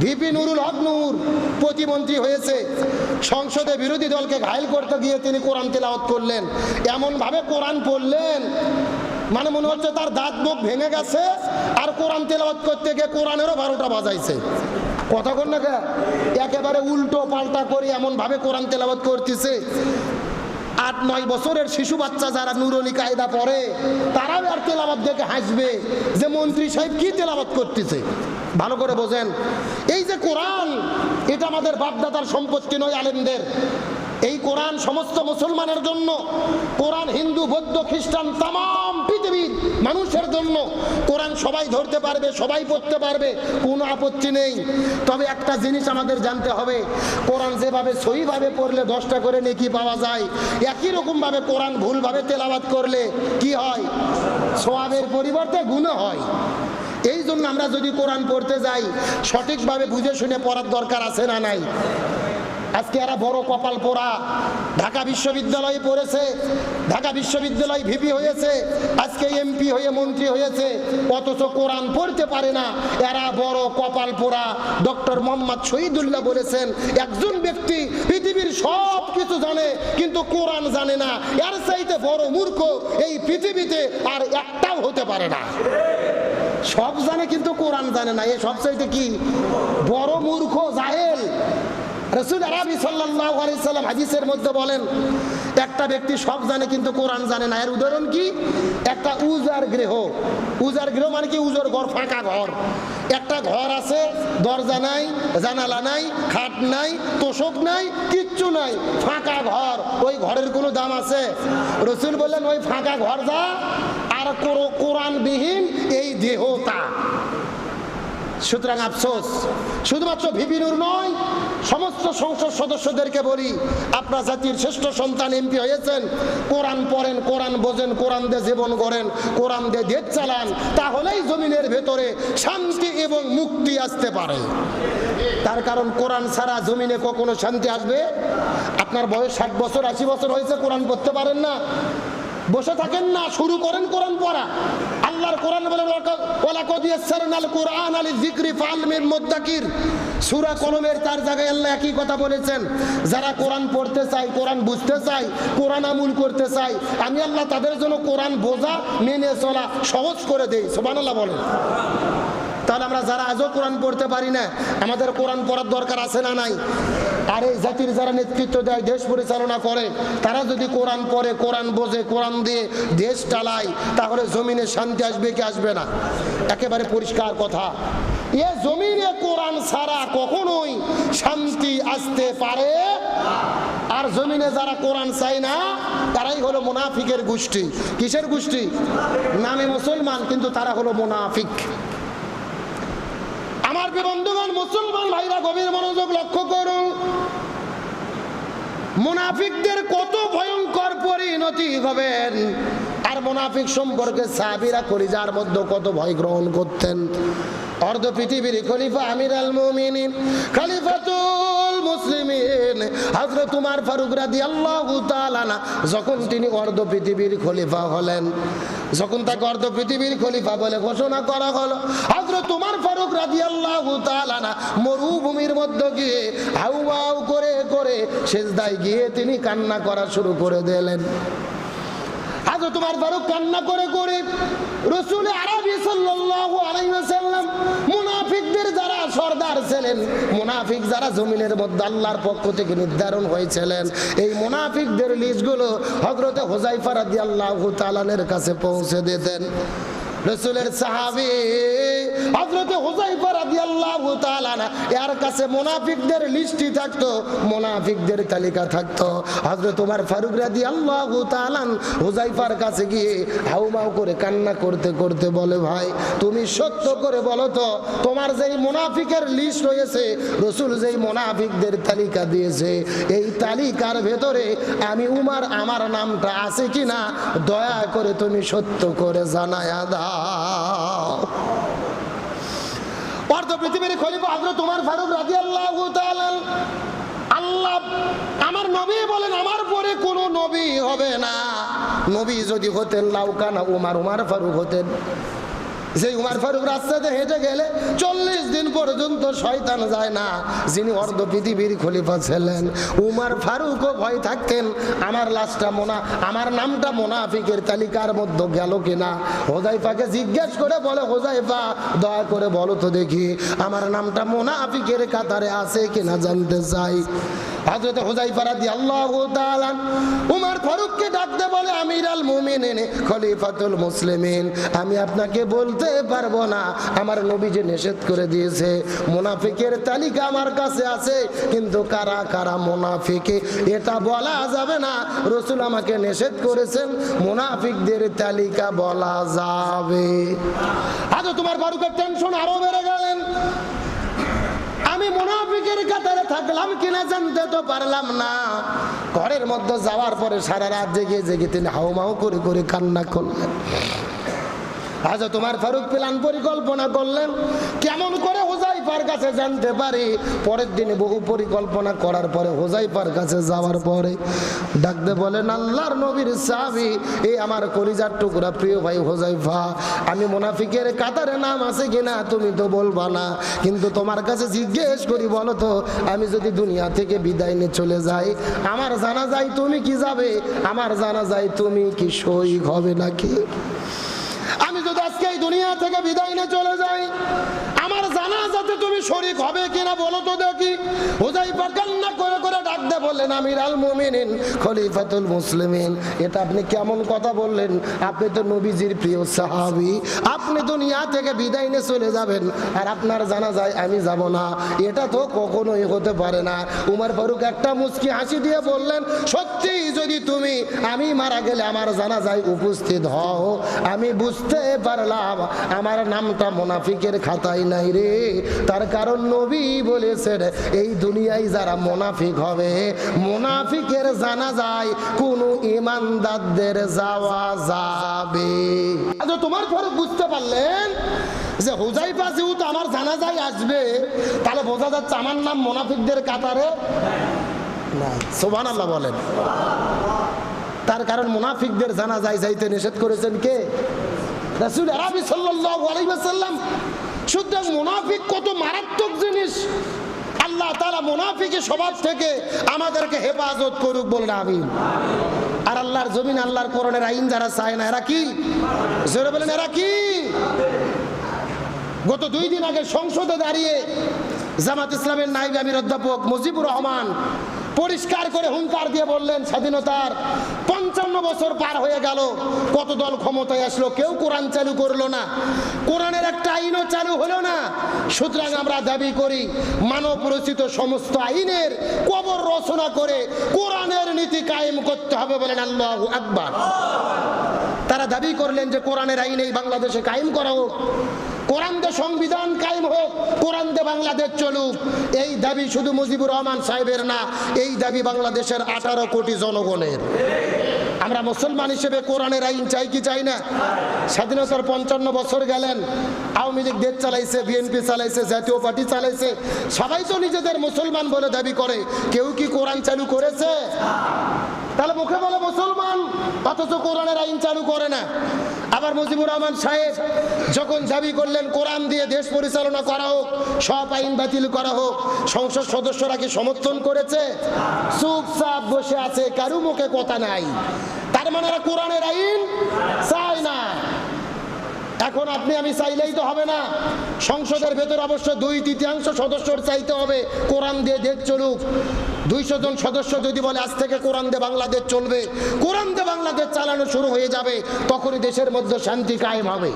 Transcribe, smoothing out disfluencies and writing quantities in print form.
VP Nurul হক নূর প্রতিমন্ত্রী হয়েছে, সংসদে বিরোধী দলকে ঘায়েল করতে গিয়ে তিনি কোরআন তেলাওয়াত করলেন, এমন ভাবে কোরআন পড়লেন মানে মনে হচ্ছে তার দাঁত মুখ ভেঙে গেছে, আর কোরআন তেলাওয়াত করতে গিয়ে কোরআনেরও 12টা বাজাইছে। কথা কন না, একেবারে উল্টো পাল্টা করে এমন ভাবে কোরআন তেলাওয়াত করতেছে, 8-9 বছরের শিশু বাচ্চা যারা নুরানি কায়দা পড়ে তারাও আর তেলাওয়াত দেখে হাসবে যে মন্ত্রী সাহেব কি তেলাওয়াত করতেছে। ভালো করে বোঝেন, এই যে কোরআন, এটা আমাদের বাপদাদার সম্পত্তি নয়, আলেমদের। এই কোরআন সমস্ত মুসলমানের জন্য, কোরআন হিন্দু বৌদ্ধ খ্রিস্টান তাম পৃথিবীর মানুষের জন্য। কোরআন সবাই ধরতে পারবে, সবাই পড়তে পারবে, কোনো আপত্তি নেই। তবে একটা জিনিস আমাদের জানতে হবে, কোরআন যেভাবে সহিভাবে পড়লে 10টা করে নেকি পাওয়া যায়, একই রকম ভাবে কোরআন ভুলভাবে তেলাওয়াত করলে কি হয়? সওয়াবের পরিবর্তে গুনাহ হয়। এই জন্য আমরা যদি কোরআন পড়তে যাই সঠিকভাবে বুঝে শুনে পড়ার দরকার আছে না নাই? আজকে এরা বড় কপাল পোড়া, ঢাকা বিশ্ববিদ্যালয়ে পড়েছে, ঢাকা বিশ্ববিদ্যালয় ভিপি হয়েছে, আজকে এমপি হয়ে মন্ত্রী হয়েছে, অথচ কোরআন পড়তে পারে না। এরা বড় কপাল পোড়া। ডক্টর মোহাম্মদ শহীদুল্লাহ বলেছেন, একজন ব্যক্তি পৃথিবীর সব কিছু জানে কিন্তু কোরআন জানে না, এর চাইতে বড় মূর্খ এই পৃথিবীতে আর একটাও হতে পারে না। সব জানে কিন্তু কোরআন জানে না, এ সবচাইতে কি বড় মূর্খ, জাহেল। রাসূল আরবি সাল্লাল্লাহু আলাইহি সাল্লাম হাদিসের মধ্যে বলেন, একটা ব্যক্তি সব জানে কিন্তু কোরআন জানে না। এর উদাহরণ কি? একটা উজার গৃহ। উজার গৃহ মানে কি? উজর ঘর, ফাঁকা ঘর। একটা ঘর আছে, দরজা নাই, জানালা নাই, খাট নাই, তোষক নাই, কিচ্ছু নাই, ফাঁকা ঘর। ওই ঘরের কোনো দাম আছে? রাসূল বললেন, ওই ফাঁকা ঘর যা, আর কোরআনবিহীন এই দেহটা। সুতরাং আফসোস, শুধুমাত্র ভিপি নূর নয়, সমস্ত সংসদ সদস্যদেরকে বলি, আপনার জাতির শ্রেষ্ঠ সন্তান এমপি হয়েছেন, কোরআন পড়েন, কোরআন বোঝেন, কোরআন দিয়ে জীবন গড়েন, কোরআন দিয়ে দেশ চালান, তাহলেই জমিনের ভেতরে শান্তি এবং মুক্তি আসতে পারে। তার কারণ কোরআন ছাড়া জমিনে কখনো শান্তি আসবে? আপনার বয়স 60 বছর 80 বছর হয়েছে, কোরআন পড়তে পারেন না, বসে থাকেন না, শুরু করেন কোরআন পড়া। আল্লাহর কোরআন বলে, ওয়ালাকাদ ইয়াসসারনাল কুরআনা লিযিকরি ফাহাল মিন মুদ্দাকির। সূরা কলমের 4 জায়গায় আল্লাহ একই কথা বলেছেন। যারা কোরআন পড়তে চায়, কোরআন বুঝতে চায়, কোরআন আমল করতে চায়, আমি আল্লাহ তাদের জন্য কোরআন বোঝা, মেনে চলা সহজ করে দেই। সুবহানাল্লাহ বলেন। তাহলে আমরা যারা আজও কোরআন পড়তে পারি না, আমাদের কোরআন পড়ার দরকার আছে না নাই? আর এই জাতির যারা নেতৃত্ব দেয়, দেশ পরিচালনা করে, তারা যদি কোরআন পড়ে, কোরআন বোঝে, কোরআন দিয়ে দেশ চালায়, তাহলে জমিনে শান্তি আসবে কি আসবে না? একেবারে পরিষ্কার কথা। এ জমিনে কোরআন ছাড়া কখনোই শান্তি আসতে পারে। আর জমিনে যারা কোরআন চায় না, তারাই হলো মুনাফিকের গোষ্ঠী। কিসের গোষ্ঠী? নামে মুসলমান কিন্তু তারা হলো মুনাফিক। আমার বন্ধুগণ, মুসলমান ভাইরা গভীর মনোযোগ লক্ষ্য করুন, মুনাফিকদের কত ভয়ঙ্কর পরিণতি হবেন। আর মুনাফিক সম্পর্কে সাহাবীরা কলিজার মধ্যে কত ভয় গ্রহণ করতেন। অর্ধ পৃথিবীর খলিফা আমিরুল মুমিনিন, খলিফাতুল মুসলিমিন হযরত উমর ফারুক রাদিয়াল্লাহু তাআলা না, যখন তিনি অর্ধ পৃথিবীর খলিফা হলেন, যখন তাকে অর্ধ পৃথিবীর খলিফা বলে ঘোষণা করা হলো, হযরত উমর ফারুক রাদিয়াল্লাহু তাআলা না মরুভূমির মধ্যে গিয়ে হাউমাউ করে করে সিজদায় গিয়ে তিনি কান্না করা শুরু করে দিলেন। হযরত উমর ফারুক কান্না করে করে রাসূল আরবি সাল্লাল্লাহু আলাইহি ওয়াসাল্লাম, মুনাফিকদের যারা সরদার ছিলেন, মুনাফিক যারা জমিনের মধ্যে আল্লাহর পক্ষ থেকে নির্ধারণ হয়েছিলেন, এই মুনাফিকদের লিস্টগুলো হযরত হুযায়ফা রাদিয়াল্লাহু তাআলার কাছে পৌঁছে দিতেন। রাসূলের সাহাবী হযরত হুযায়ফা রাদিয়াল্লাহু তাআলা এর কাছে মুনাফিকদের লিস্টই থাকতো, মুনাফিকদের তালিকা থাকতো। হযরত ওমর ফারুক রাদিয়াল্লাহু তাআলা হুযায়ফার কাছে গিয়ে হাউমাউ করে কান্না করতে করতে বলে, ভাই তুমি সত্য করে বলো তো, তোমার যেই মুনাফিকের লিস্ট রয়েছে, রাসূল যেই মুনাফিকদের তালিকা দিয়েছে, এই তালিকার ভেতরে আমি উমর আমার নামটা আছে কিনা দয়া করে তুমি সত্য করে জানায়া দাও। অর্ধ পৃথিবীর খলিফা হযরত উমর ফারুক রাদিয়াল্লাহু তাআলা, আল্লাহ আমার নবী বলেন আমার পরে কোনো নবী হবে না। নবী যদি হতেন লাউকানা উমর, উমর ফারুক হতেন। যে উমর ফারুক রাস্তাতে হেঁটে গেলে 40 দিন পর্যন্ত শয়তান যায় না, যিনি অর্ধ পৃথিবীর খলিফা ছিলেন। উমর ফারুকও ভয় থাকতেন আমার লাশটা আমার নামটা মুনাফিকের তালিকার মধ্যে গেল কিনা। হুযায়ফাকে জিজ্ঞেস করে বলে, হুযায়ফা দয়া করে বলো তো দেখি আমার নামটা মুনাফিকের কাতারে আছে কিনা জানতে চাই। হযরত হুযায়ফা রাদিয়াল্লাহু তাআলা উমর ফারুককে ডাকতে বলে, আমিরুল মুমিনিন, খলিফাতুল মুসলিমিন, আমি আপনাকে বলতে পারবো না, আমার নবী যে নিষেধ করে দিয়েছে। মুনাফিকের তালিকা আমার কাছে আছে, কিন্তু কারা কারা মুনাফিক এটা বলা যাবে না। রাসূল আমাকে নিষেধ করেছেন, মুনাফিকদের তালিকা বলা যাবে। হযরত উমর ফারুকের টেনশন আরো বেড়ে গেলেন। আমি মুনাফিকের কাতারে থাকলাম কিনা জানতে তো পারলাম না। ঘরের মধ্যে যাওয়ার পরে সারা রাত জেগে জেগে তিনি হাউমাউ করে করে কান্না করলেন। হযরত উমর ফারুক প্ল্যান পরিকল্পনা করলেন কেমন করে হুযায়ফার কাছে জানতে পারি। পরের দিনে বহু পরিকল্পনা করার পরে হুযায়ফার কাছে যাওয়ার পরে ডাকতে বলেন, আল্লাহর নবীর সাহাবী, এই আমার কলিজার টুকরা প্রিয় ভাই হুযায়ফা, আমি মুনাফিকের কাতারে নাম আছে কিনা তুমি তো বলবা না, কিন্তু তোমার কাছে জিজ্ঞেস করি বলো তো, আমি যদি দুনিয়া থেকে বিদায় নিয়ে চলে যাই, আমার জানাজায় তুমি কি যাবে? আমার জানাজায় তুমি কি শহীদ হবে নাকি? আমি যদি আজকে এই দুনিয়া থেকে বিদায় নিয়ে চলে যাই, আমার জানাজাতে তুমি শরীক হবে কিনা বলো তো দেখি। হুযায়ফা কান্না করে করে ডাকতে বললেন, আমিরুল মুমিনিন, খলিফাতুল মুসলিমিন, এটা আপনি কেমন কথা বললেন? আপনি তো নবীজির প্রিয় সাহাবী, আপনি দুনিয়া থেকে বিদায় নিয়ে চলে যাবেন আর আপনার জানাজায় আমি যাব না, এটা তো কখনোই হতে পারে না। উমর ফারুক একটা মুচকি হাসি দিয়ে বললেন, সত্যি যদি তুমি আমি মারা গেলে আমার জানাজায় উপস্থিত হও, আমি বুঝতে পারলাম আমার নামটা মুনাফিকের খাতায় নাই রে। তার কারণ নবী বলেছেন, এই দুনিয়ায় যারা মুনাফিক হবে, মুনাফিকের জানাজায় কোনো ঈমানদারদের যাওয়া যাবে। আচ্ছা, তোমার পরে বুঝতে পারলেন যে হুযায়ফা যেহেতু আমার জানাজায় আসবে, তাহলে বোঝা যাচ্ছে আমার নাম মুনাফিকদের কাতারে নাই। সুবহানাল্লাহ বলেন। তার কারণ মুনাফিকদের জানাজায় যাইতে নিষেধ করেছেন কে? রাসূল আরবি সাল্লাল্লাহু আলাইহি ওয়াসাল্লাম। সুতরাং মুনাফিক কত মারাত্মক জিনিস। আল্লাহ তাআলা মুনাফিকের স্বভাব থেকে আমাদেরকে হেফাজত করুক, বলেন আমিন। আর আল্লাহর জমিন, আল্লাহর কোরআনের আইন যারা চায় না, এরা কি? জোরে বলেন, এরা কি? গত 2 দিন আগে সংসদে দাঁড়িয়ে জামাত ইসলামের নায়েব আমির অধ্যাপক মুজিবুর রহমান পরিষ্কার করে হুঙ্কার দিয়ে বললেন, স্বাধীনতার 55 বছর পার হয়ে গেল, কত দল ক্ষমতায় আসলো, কেউ কোরআন চালু করলো না, কোরআনের একটা আইনও চালু হলো না। সুতরাং আমরা দাবি করি মানব রচিত সমস্ত আইনের কবর রচনা করে কোরআনের নীতি কায়েম করতে হবে, বলেন আল্লাহু আকবার। তারা দাবি করলেন যে কোরআনের আইন এই বাংলাদেশে কায়েম করা হোক, কোরআন দিয়ে সংবিধান কায়েম হোক, কোরআন দিয়ে বাংলাদেশ চলুক। এই দাবি শুধু মুজিবুর রহমান সাহেবের না, এই দাবি বাংলাদেশের 18 কোটি জনগণের। আমরা মুসলমান হিসেবে কোরআনের আইন চাই কি চাই না? স্বাধীনতার 55 বছর গেলেন, আওয়ামী লীগ দেশ চালাইছে, বিএনপি চালাইছে, জাতীয় পার্টি চালাইছে, সবাই তো নিজেদের মুসলমান বলে দাবি করে, কেউ কি কোরআন চালু করেছে? তাহলে মুখে বলে মুসলমান, অথচ কোরআনের আইন চালু করে না। আবার মুজিবুর রহমান সাহেব যখন দাবি করলেন কোরআন দিয়ে দেশ পরিচালনা করা হোক, সব আইন বাতিল করা হোক, সংসদ সদস্যরা কি সমর্থন করেছে? চুপচাপ বসে আছে, কারো মুখে কথা নাই। তার মানে এরা কোরআনের আইন চায় না। এখন আপনি আমি চাইলেই তো হবে না, সংসদের ভেতর অবশ্য 2/3 সদস্যর চাইতে হবে কোরআন দিয়ে দেশ চলুক। 200 জন সদস্য যদি বলে আজ থেকে কোরআন দিয়ে বাংলাদেশ চলবে, কোরআন দিয়ে বাংলাদেশ চালানো শুরু হয়ে যাবে, তখনই দেশের মধ্যে শান্তি কায়েম হবে।